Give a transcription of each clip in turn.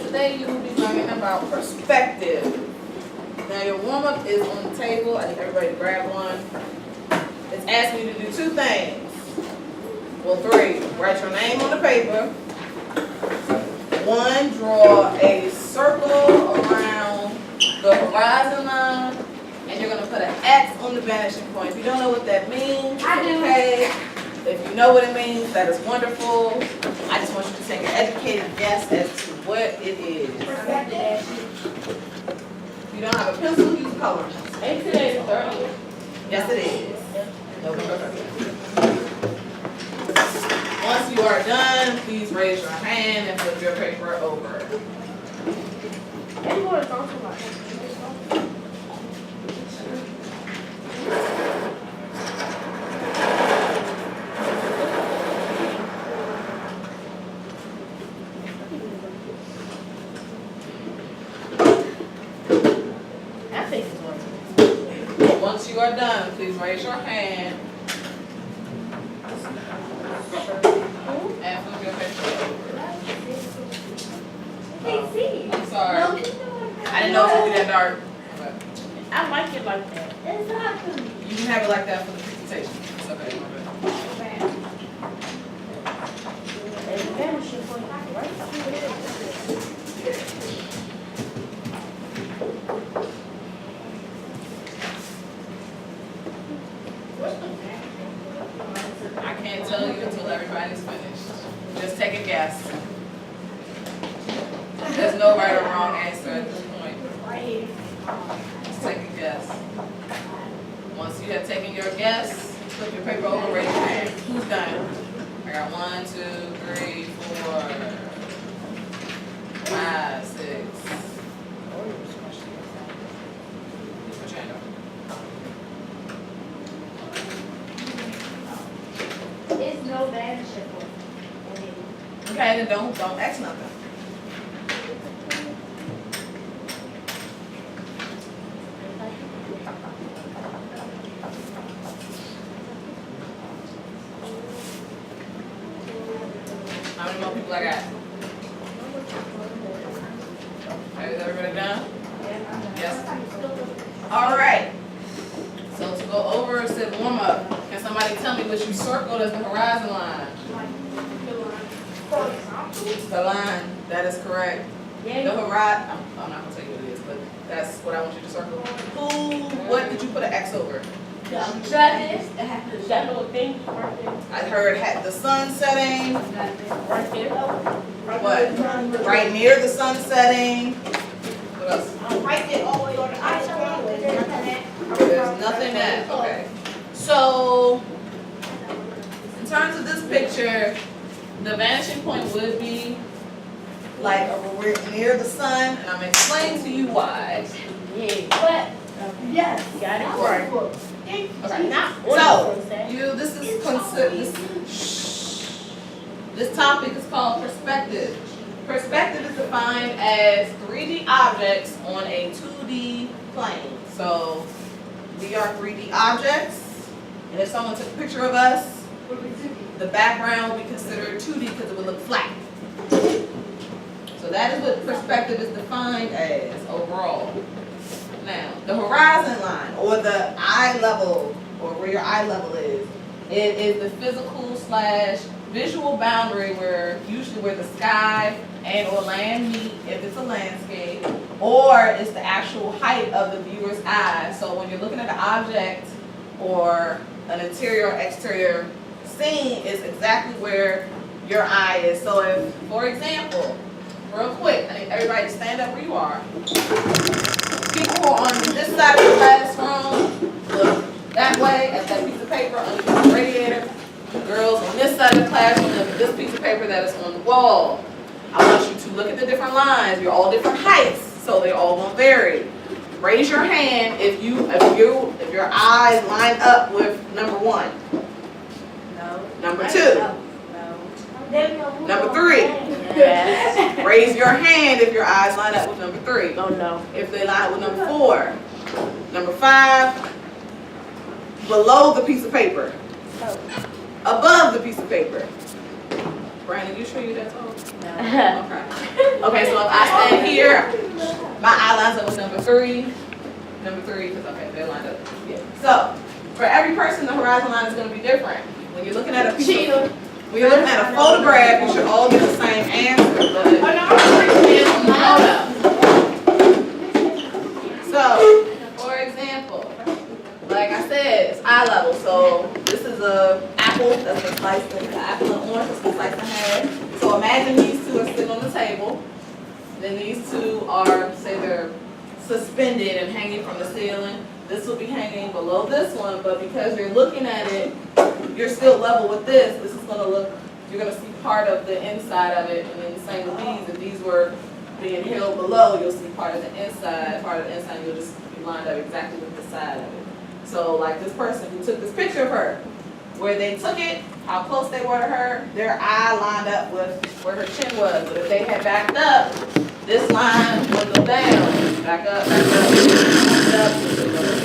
today you will be learning about perspective. Now your warm-up is on the table. I need everybody to grab one. It's asking you to do two things. Well, three. Write your name on the paper. One, draw a circle around the horizon line. And you're going to put an X on the vanishing point. If you don't know what that means, okay. If you know what it means, that is wonderful. I just want you to take an educated guess as to what it is. If you don't have a pencil, use a coloring pencil. Ain't today the 30th? Yes, it is. November 30th. Once you are done, please raise your hand and flip your paper over. Anyone is talking about it. Once you are done, please raise your hand and flip your paper over. I'm sorry. I didn't know it would be that dark. I like it like that. You can have it like that for the presentation. It's okay. I can't tell you until everybody's finished. Just take a guess. There's no right or wrong answer at this point. Just take a guess. Once you have taken your guess, flip your paper over, raise your hand. Who's done? I got 1, 2, 3, 4, 5, 6. Put your hand up. It's no vanishing point. Okay, then don't X nothing. How many more people I got? Okay, is everybody done? Yes. All right. So to go over and sit warm up, can somebody tell me what you circled as the horizon line? The line, that is correct. The horizon, I'm not gonna tell you what it is, but that's what I want you to circle. What did you put an X over? That little thing right there. I heard the sun setting. Right there. What? Right near the sun setting. What else? Right there, all the way on the ice cream. There's nothing that, okay. So, in terms of this picture, the vanishing point would be like we're near the sun, and I'm explaining to you why. Yeah. But, yes. Got it right. Okay. So, this topic is called perspective. Perspective is defined as 3D objects on a 2D plane. So, we are 3D objects, and if someone took a picture of us, the background would be considered 2D because it would look flat. So that is what perspective is defined as overall. Now, the horizon line, or the eye level, or where your eye level is, it is the physical / visual boundary usually where the sky and or land meet if it's a landscape, or it's the actual height of the viewer's eye. So when you're looking at an object or an interior or exterior scene, is exactly where your eye is. So if, for example, real quick, I need everybody to stand up where you are. People who are on this side of the classroom, look that way at that piece of paper underneath the radiator. Girls on this side of the classroom, look at this piece of paper that is on the wall. I want you to look at the different lines. You're all different heights, so they're all going to vary. Raise your hand if your eyes line up with number 1. No. Number 2. No. Number 3. Yes. Raise your hand if your eyes line up with number 3. Oh no. If they line up with number 4. Number 5. Below the piece of paper. Above the piece of paper. Brandon, you sure you that tall? No. Okay. Okay, so if I stand here, my eye lines up with number three, because okay, they're lined up. Yeah. So for every person, the horizon line is going to be different. When you're looking at a Cheetah. when you're looking at a photograph, you should all get the same answer, but Oh, no, I'm depends on the photo. So, for example, like I said, it's eye level. So this is a apple that's been sliced in the apple and orange that's been sliced in half. So imagine these two are sitting on the table. Then these two are, say they're suspended and hanging from the ceiling. This will be hanging below this one, but because you're looking at it, you're still level with this. This is going to look, you're going to see part of the inside of it, and then the same with these. If these were being held below, you'll see part of the inside. Part of the inside, you'll just be lined up exactly with the side of it. So like this person who took this picture of her, where they took it, how close they were to her, their eye lined up with where her chin was. But if they had backed up, this line would go down, back up,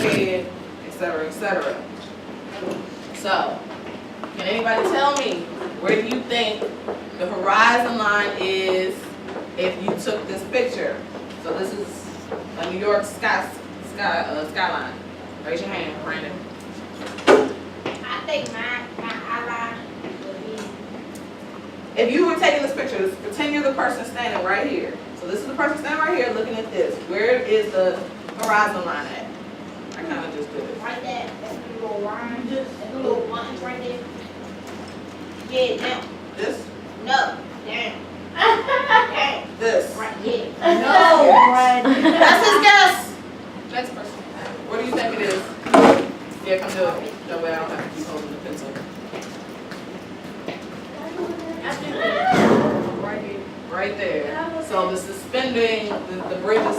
head, etc., etc. So, can anybody tell me where do you think the horizon line is if you took this picture? So this is a New York skyline. Raise your hand, Brandon. I think my eye line would be. If you were taking this picture, pretend you're the person standing right here. So this is the person standing right here looking at this. Where is the horizon line at? I kind of just did it. Right there, that's the little line, that little lines right there. Yeah, down. This? No, down. Down. This? Right here. No. That's his guess. Next person. What do you think it is? Yeah, come do it. That way I don't have to keep holding the pencil. Right here. Right there. So the suspending, the bridge is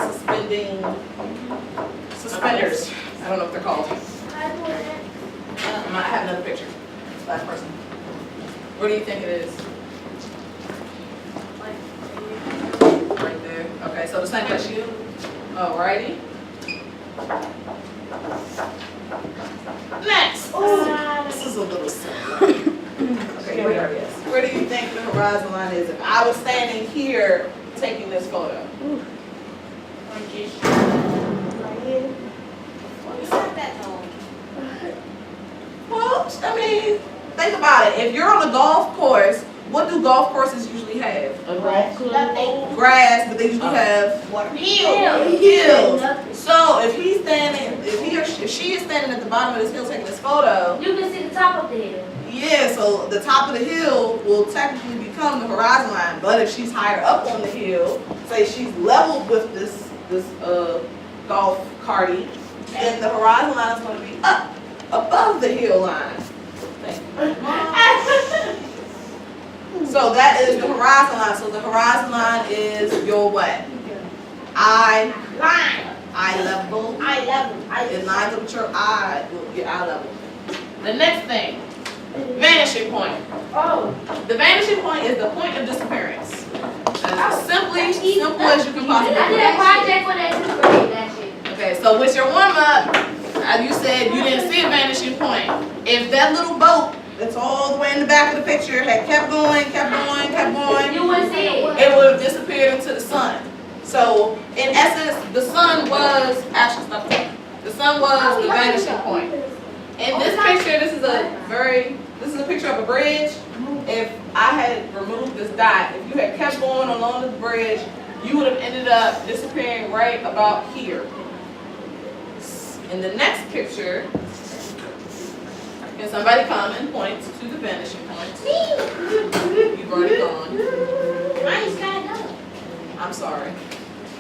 suspenders. I don't know what they're called. I have another picture. Last person. Where do you think it is? Right there. Okay, so the same as you. Alrighty. Next. This is a little simple. Okay, here we are. Yes. Where do you think the horizon line is? If I was standing here taking this photo. Right here. Right here. Well, it's not that tall. Well, I mean, think about it. If you're on a golf course, what do golf courses usually have? A grass Nothing. Grass, but they usually have Water. Hill. hills. So if he's standing, if she is standing at the bottom of this hill taking this photo, You can see the top of the hill. yeah, so the top of the hill will technically become the horizon line. But if she's higher up on the hill, say she's leveled with this golf carty, then the horizon line is going to be up above the hill line. So that is the horizon line. So the horizon line is your what? Eye level. Eye level. It lines up with your eye level. The next thing, vanishing point. Oh. The vanishing point is the point of disappearance. As simple as you can possibly I did a project for that fifth grade, that shit. Okay, so with your warm up, as you said, you didn't see a vanishing point. If that little boat that's all the way in the back of the picture had kept going, You wouldn't see it. it would have disappeared into the sun. So in essence, the sun was actually stop talking. The sun was the vanishing point. In this picture, this is a picture of a bridge. If I had removed this dot, if you had kept going along this bridge, you would have ended up disappearing right about here. In the next picture, can somebody come and point to the vanishing point? You've already gone. Mine's kind of. I'm sorry.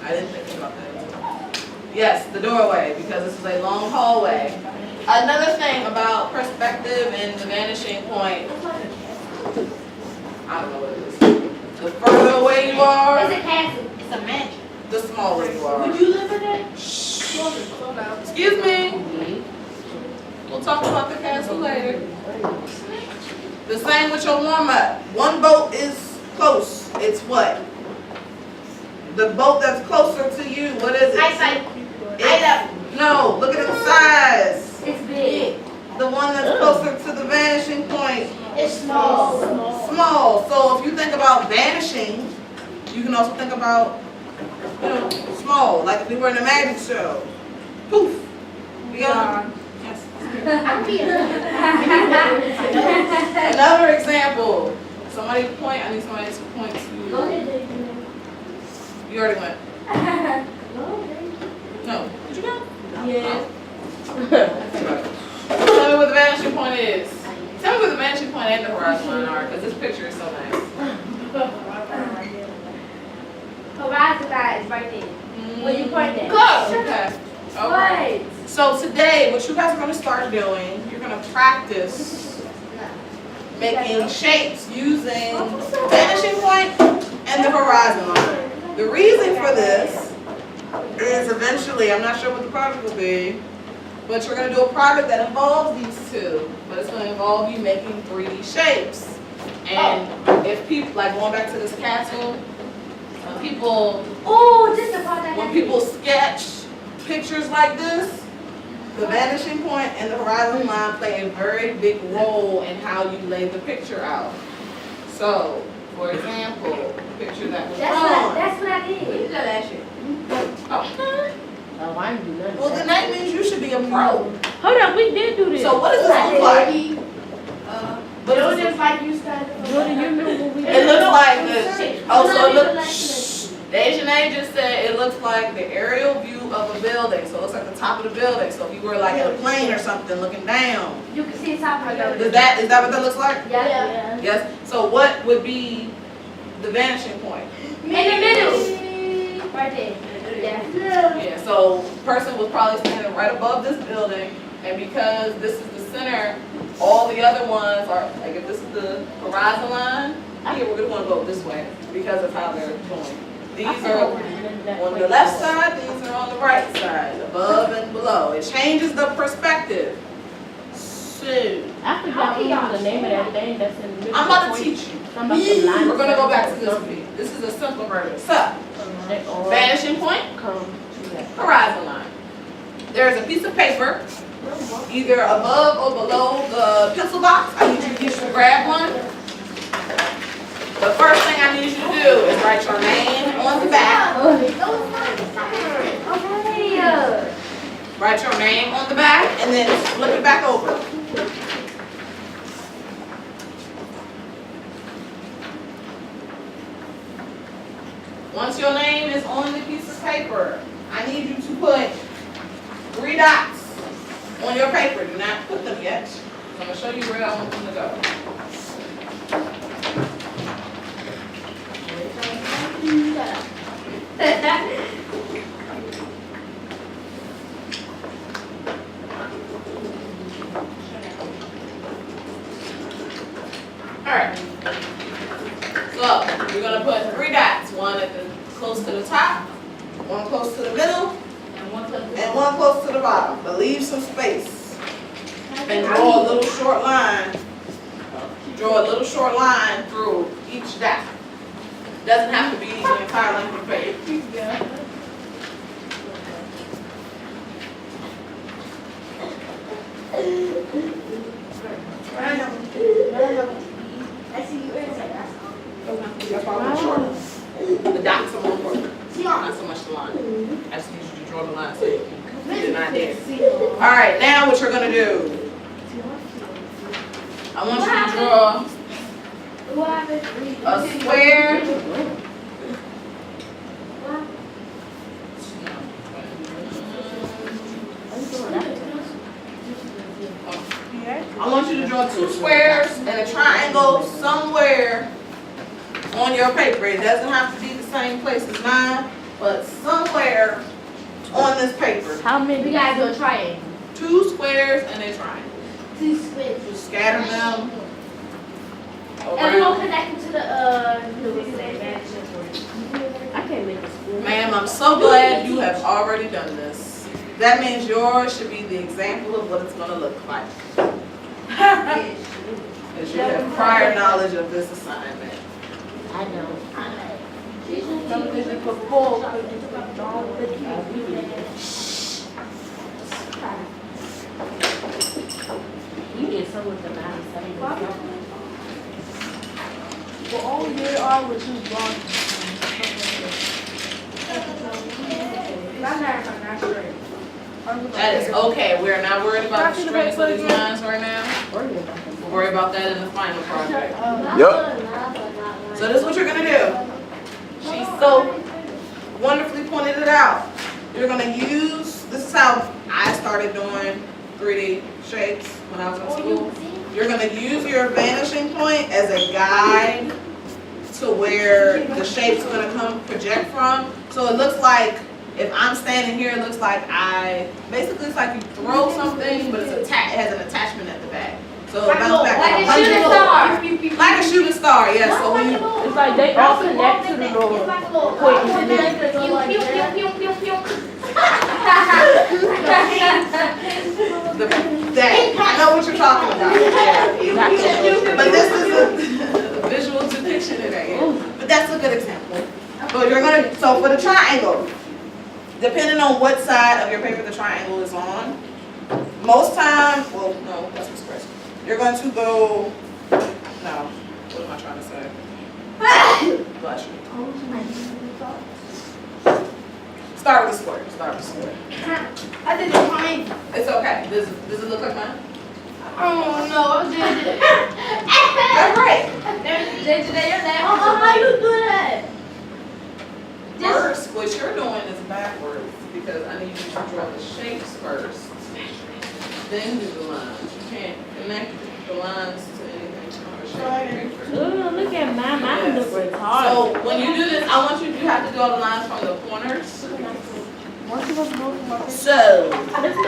I didn't think about that. Yes, the doorway, because this is a long hallway. Another thing about perspective and the vanishing point, I don't know what it is. The further away you are, It's a castle. It's a mansion. the smaller you are. Would you live in there? Excuse me. We'll talk about the castle later. The same with your warm-up. One boat is close. It's what? The boat that's closer to you, what is it? Eye level. No, look at the size. It's big. The one that's closer to the vanishing point. It's small. Small. So if you think about vanishing, You can also think about, you know, small, like if we were in a magic show. Poof. We got yes. Another example. Somebody point. I need somebody to point to. Go ahead, David. You already went. No. Did you go? Yeah. Tell me what the vanishing point is. Tell me what the vanishing point and the horizon line are, because this picture is so nice. Horizon line is right there. When you point that. Go. Okay. Okay. What? So today, what you guys are going to start doing, you're going to practice making shapes using the vanishing point and the horizon line. The reason for this is eventually, I'm not sure what the project will be, but you're going to do a project that involves these two, but it's going to involve you making 3D shapes. And if people, like going back to this castle, when people Oh, this is the part that when people sketch pictures like this, the vanishing point and the horizon line play a very big role in how you lay the picture out. So, for example, the picture that was drawn. That's what I did. You got that shit. Okay. Oh, I didn't do nothing. Well, then that means you should be a pro. Hold on, we did do this. So, what does this look like? But it was just like you started. Jordan, you remember what we did? It looks like this. Oh, so it looks. The Asian A just said it looks like the aerial view of a building. So it looks like the top of the building. So if you were like in a plane or something looking down. You can see the top of the building. Is that what that looks like? Yeah. Yes. So what would be the vanishing point? In the middle. Right there. Yeah. Yeah. So person was probably standing right above this building, and because this is the center, all the other ones are like if this is the horizon line. Here we're gonna go this way because of how they're going. These are on the left side, these are on the right side, above and below. It changes the perspective. So, I forgot what was the name of that thing that's in the middle. I'm about to teach you. Something about the line. We're going to go back to this piece. This is a simple version. So, vanishing point, horizon line. There's a piece of paper, either above or below the pencil box. I need you to grab one. The first thing I need you to do is write your name on the back. Okay. Write your name on the back and then flip it back over. Once your name is on the piece of paper, I need you to put 3 dots on your paper. Do not put them yet. I'm going to show you where I want them to go. Alright. So, you're going to put 3 dots. One at the close to the top, one close to the middle, and one close to the bottom. But leave some space. And draw a little short line. Draw a little short line through each dot. Doesn't have to be the entire length of the page. I see you inside. That's why I'm short. The dots are more important. Not so much the line. I just need you to draw the line so you can get an idea. Alright, now what you're going to do. I want you to draw a square. I want you to draw 2 squares and a triangle somewhere on your paper. It doesn't have to be the same place as mine, but somewhere on this paper. How many? We gotta do a triangle. 2 squares and a triangle. 2 squares. Just scatter them. And we're gonna around. connect them to the I can't make a school. Ma'am, I'm so glad you have already done this. That means yours should be the example of what it's going to look like. Because you have prior knowledge of this assignment. I know. Television for full. You did some with the 97. Well, all you did are was just drawing. That is okay. We're not worried about the strength of these lines right now. We'll worry about that in the final project. Yep. So this is what you're gonna do. She so wonderfully pointed it out. You're gonna use, this is how I started doing 3D shapes when I was in school. You're gonna use your vanishing point as a guide to where the shape's gonna come project from. So it looks like, if I'm standing here, it looks like basically it's like you throw something, but it has an attachment at the back. So it bounces back Like a like shooting star. Like a shooting star, yes. So when you, It's like they all connect to the door. Quick, and then they go like that. I know what you're talking about. Yeah. But this is a visual depiction of that. But that's a good example. But you're gonna, so for the triangle, depending on what side of your paper the triangle is on, most times, well, no, that's express. You're going to go, no, what am I trying to say? Bless you. Start with the square, start with the square. I did the mine. It's okay. Does it look like mine? Oh no, I did it. That's right. How you do that? First, what you're doing is backwards because I need you to draw the shapes first. Then do the lines. You can't connect the lines to anything on the shape. Ooh, look at mine. Mine look retarded. So when you do this, I want you have to draw the lines from the corners. So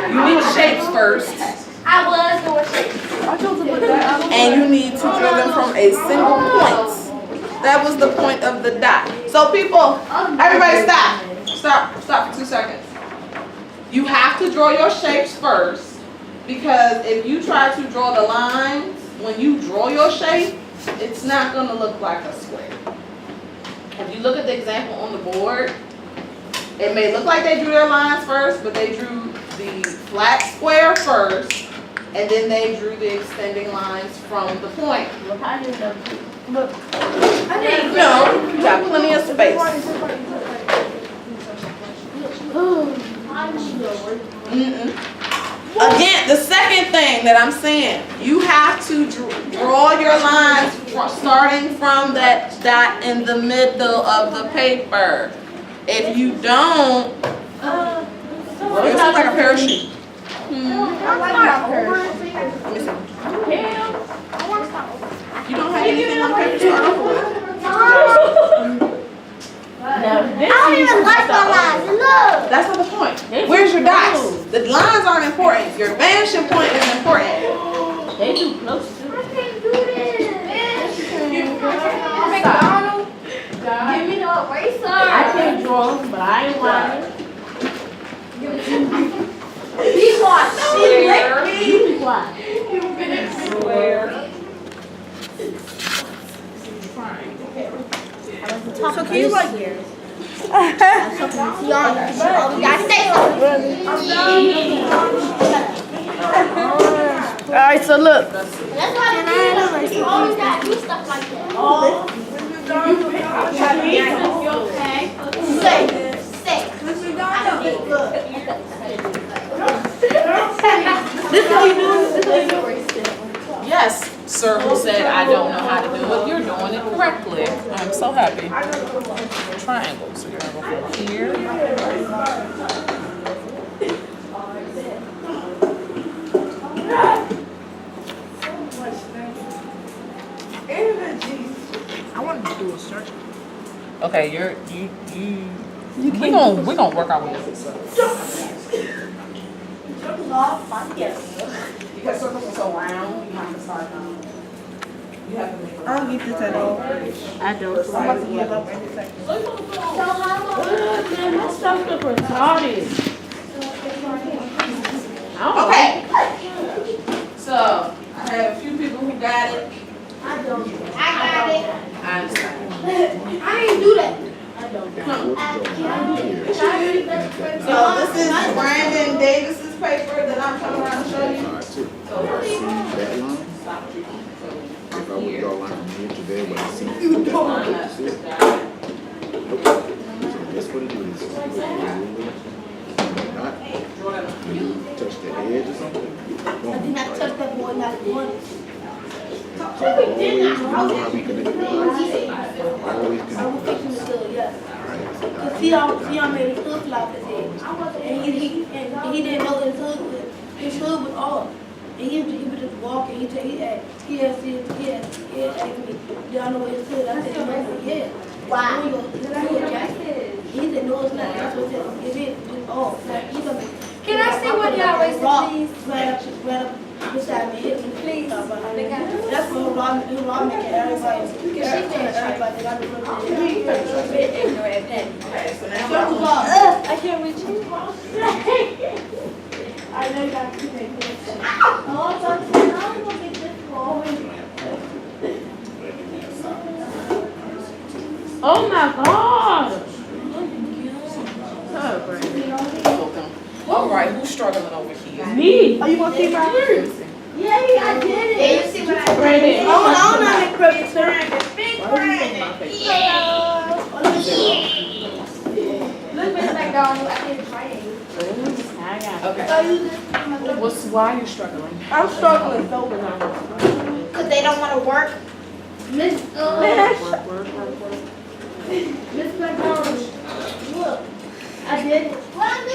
you need shapes first. I was doing shapes. And you need to draw them from a single point. That was the point of the dot. So people, everybody stop. Stop for 2 seconds. You have to draw your shapes first because if you try to draw the lines, when you draw your shape, it's not going to look like a square. If you look at the example on the board, it may look like they drew their lines first, but they drew the flat square first, and then they drew the extending lines from the point. Look how you know. No, you got plenty of space. Again, the second thing that I'm saying, you have to draw your lines starting from that dot in the middle of the paper. If you don't, it looks like a parachute. Let me see. You don't have anything on the paper to start off with. Now, this I don't even like my lines. Look. That's not the point. Where's your dots? The lines aren't important. Your vanishing point is important. They too close to. I can't do this. McDonald, give me the eraser. I can't draw them, but I ain't lying. Be quiet. You be quiet. Square. So can you like You gotta say something. Alright, so look. That's why you always gotta do stuff like that. Say. This is how you do it? Yes, sir, who said I don't know how to do it. You're doing it correctly. I'm so happy. Triangle. So you're going to go from here. I wanted to do a search. Okay, we're gonna work our way up this. Because circles are so round, you have to start you have to make I'll get this at all. I don't. I'm about to give up any second. Man, that stuff look retarded. Okay. So I have a few people who got it. I got it. I understand. I didn't do that. So this is Brandon Davis's paper that I'm coming around to show you. So stop. If I would draw a line from here to there, but I see that line, that's it. So that's what it is. Not. the edge or something. I did not touch that boy not once. Always remember how we connect. Always I was connect. fixing the good, yes. Alright. Cause see, I made his hood fly off his head. And he didn't know his hood was off. And he was just walking. He asked me, do I know his hood? I said, no, yeah. Wow. He said, no, it's not. That's what I said. It is. It's off. Like, he's gonna Can I see what y'all racing, please? right up beside me. Hit me. Please. That's when he robbed me and everybody. Everybody got the Okay, so now Circle we're off. I can't reach you. I know you got to take this. Oh, I'm gonna get this forward. Oh my God. all right, who's struggling over here? Me. Are you gonna see my? Yeah, I did it. Yeah, you see what I did? Brandon. I don't know how to credit, sir. Big Brandon. Look, Miss McDonald, I did triangle. I got it. Okay. So you just, Why are you struggling? I'm struggling so bad. cause they don't wanna work. Miss McDonald, look, I did it. What I'm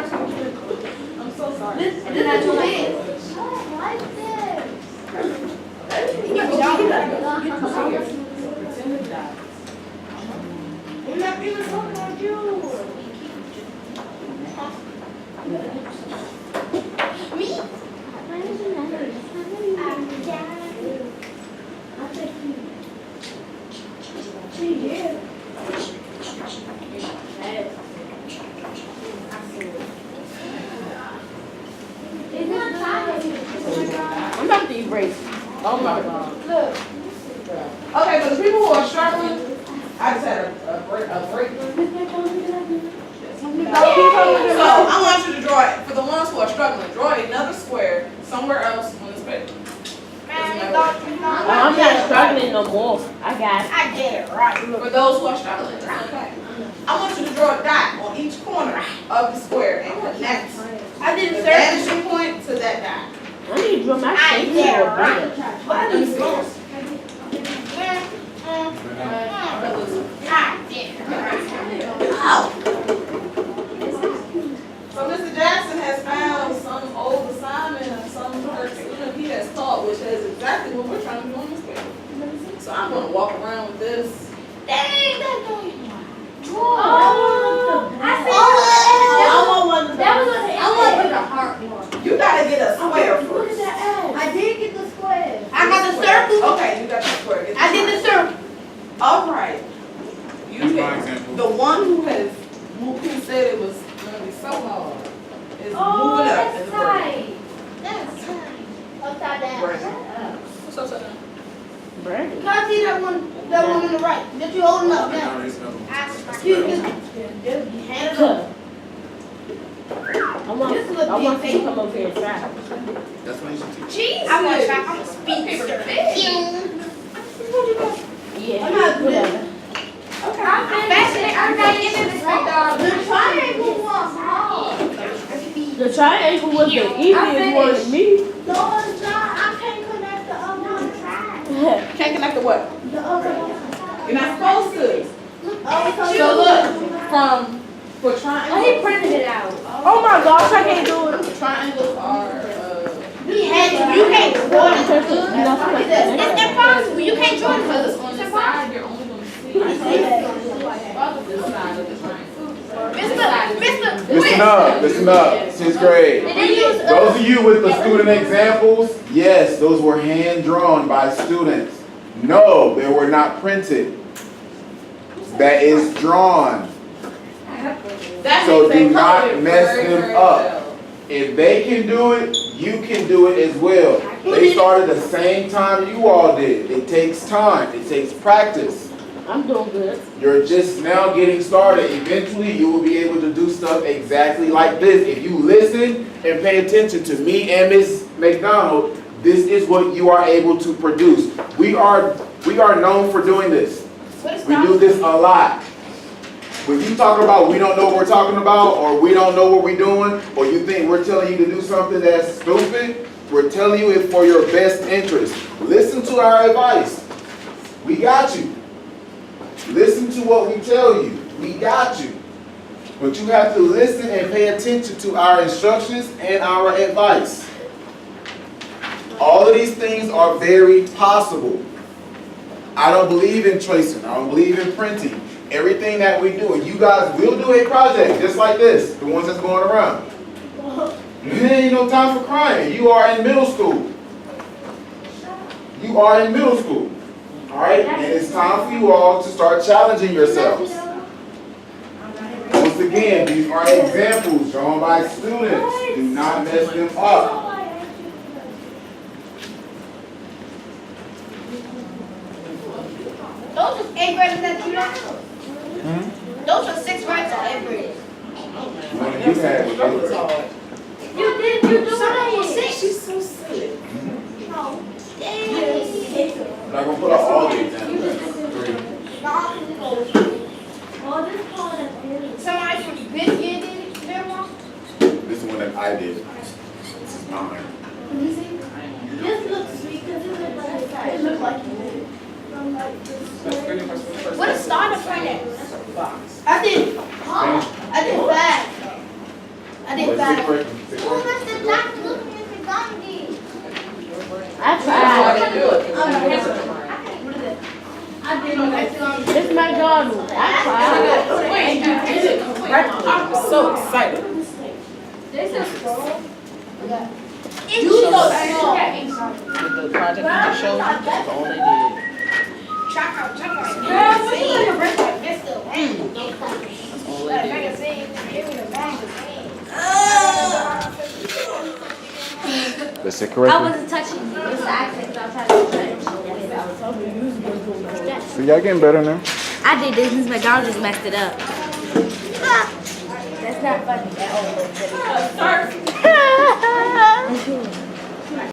I'm so sorry. This is too big. I'm not even talking about you. Me? I'm about to erase. Oh my God. Look. Okay, for the people who are struggling, I just had a break. So I want you to draw, for the ones who are struggling, draw another square somewhere else on this paper. I'm not struggling no more. I got it. I did it right. For those who are struggling, it's okay. I want you to draw a dot on each corner of the square and connect I did the a circle. vanishing point to that dot. I need to draw my I face did it more right. bigger. But I did it wrong. So Mr. Jackson has found some old assignment of some student he has taught, which is exactly what we're trying to do on this paper. So I'm gonna walk around with this. Dang, that's going Oh, I see. I want one of That was those. what I want to the heart one. You gotta get a square Look at first. that ass. I did get the square. I got the circle. Okay, you got the square. Get I did the circle. All right. You Here's my pick. example. The one who said it was gonna be so hard is Oh, moving up in that's the bracket. tight. That's tight. Upside down. What's upside down? Brandon. Can I see that one on the right? That you holding up now. You just hand it up. I want you to come over here and try. That's what you should teach. Jeez, I'm a speedster. Yeah, I'm not good. whatever. Okay. I'm not into this McDonald's. The triangle was hard. The triangle was the easiest one to me. No, it's not. I can't connect the other one. Can't connect the what? The other one. You're not supposed to. So look, for Oh, triangles. he printed it out. Oh my gosh, I can't do it. Triangles are, You can't draw it. Nothing. It's impossible. You can't draw it. because it's on the side, you're only gonna see the this side of the triangle. Listen up, 6th grade. And then use Those of you with the student examples, yes, those were hand drawn by students. No, they were not printed. That is drawn. That So means they do not colored mess very, them very up. well. If they can do it, you can do it as well. They started the same time you all did. It takes time. It takes practice. I'm doing good. You're just now getting started. Eventually, you will be able to do stuff exactly like this. If you listen and pay attention to me and Miss McDonald, this is what you are able to produce. We are known for doing this. We do this a lot. When you talk about we don't know what we're talking about, or we don't know what we're doing, or you think we're telling you to do something that's stupid, we're telling you it for your best interest. Listen to our advice. We got you. Listen to what we tell you. We got you. But you have to listen and pay attention to our instructions and our advice. All of these things are very possible. I don't believe in tracing. I don't believe in printing. Everything that we do, and you guys will do a project just like this, the ones that's going around. There ain't no time for crying. You are in middle school. You are in middle school. All right? And it's time for you all to start challenging yourselves. Once again, these are examples drawn by students. Do not mess them up. Those are 8th graders that you know. Those are 6th graders or 8th graders. One of you had was That was hard. You did it. She's so silly. No. Dang. I'm not going to put up all the examples. 3. Somebody from this year did it, Grandma? This is one that I did. This is mine. This looks sweet because it looks like you did it. What is starter point at? I did 5. I did 5. Who must have not looked at the Gandhi? I tried. I did This is McDonald's. I tried. I'm so excited. You so small. The project you just showed me, that's all they did. Check out. Girl, what you gonna bring like this though? That's all they did. Give me the magazine. Let's say I correctly. wasn't touching you. It's the accent because I was trying to touch. So y'all getting better now? I did this. Miss McDonald just messed it up. That's not funny at all.